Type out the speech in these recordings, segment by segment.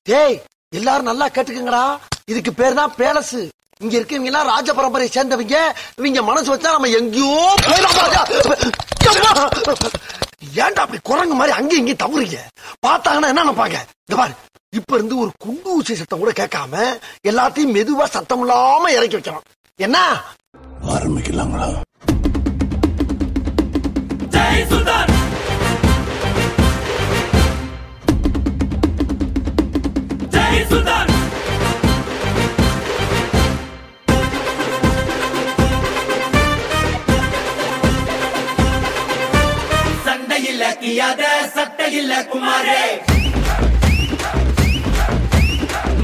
டேய் எல்லாரும் நல்லா கேட்டுக்குங்கடா. இதுக்கு பேர் தான் பேலஸ். இங்க இருக்கவங்க எல்லாம் ராஜ பரம்பரையை சேர்ந்தவங்க. இவங்க மனசு வச்சா நம்ம எங்கேயோ ஏன்டா அப்படி குரங்கு மாதிரி அங்கேயும் இங்கேயும் தவறுங்க. பார்த்தாங்கன்னா என்ன நினைப்பாங்க? இந்த பாரு, இப்ப இருந்து ஒரு குண்டு ஊசி சத்தம் கூட கேட்காம எல்லாத்தையும் மெதுவா சத்தம் இல்லாம இறக்கி வைக்கிறோம். என்ன ஆரம்பிக்கலாங்களா? ஜெய் சுல்தான், ஜெய் சுல்தான். சண்டையில்ல கியாத சட்டையில்ல குமாரே,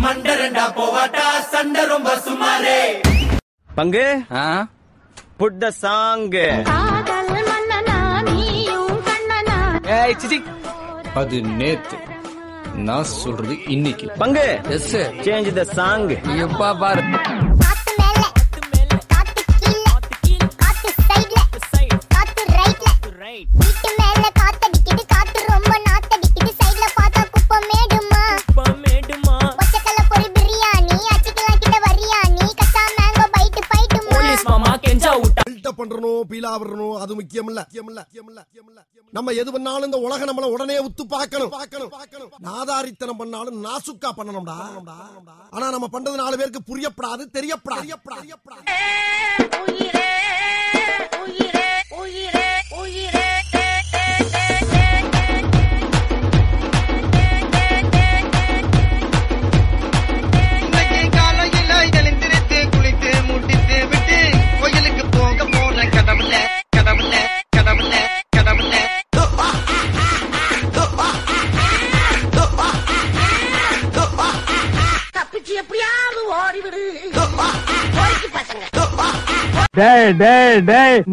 மண்டரண்டா போவாட்டா சண்டை ரொம்ப சுமாரே. பங்கு புட் த சாங். ஏய் சிச்சி, அது நேத்து. நான் சொல்றது இன்னைக்கு. பங்கு எஸ், சேஞ்ச் த சாங். எப்பா பாரு. பண்றணும் பீலா வரணும், அது முக்கியம் இல்ல. நம்ம எது பண்ணாலும் இந்த உலகம் நம்மள உடனே உத்து பார்க்கணும். நாதாரித்தனம் பண்ணாலும் நாசுக்கா பண்ணணும்டா. ஆனா நம்ம பண்றது 4 பேருக்கு புரியப்படாது, தெரியப்படாது.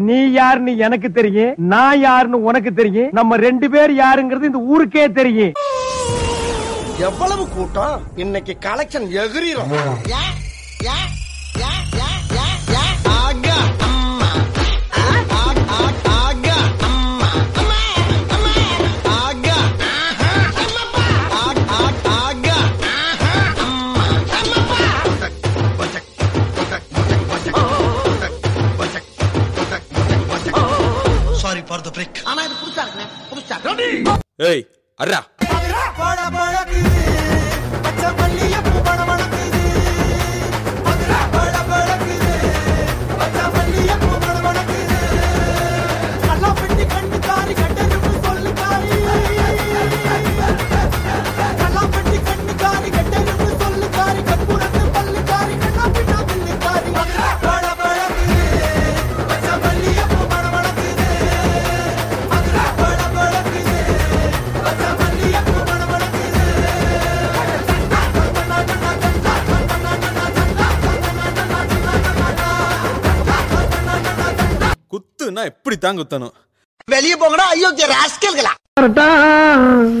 நீ யாருன்னு எனக்கு தெரியும், நான் யாருன்னு உனக்கு தெரியும். நம்ம 2 பேர் யாருங்கிறது இந்த ஊருக்கே தெரியும். எவ்வளவு கூட்டம் இன்னைக்கு, கலெக்ஷன் எகிரிரும். Sorry for the break. ஆனா இது புதுசா இருக்குனே. ஏய் அர்ரா குத்துனா எப்படி தான் குத்தணும்? வெளியே போங்கடா, ஐயோ ராஸ்கல்களா.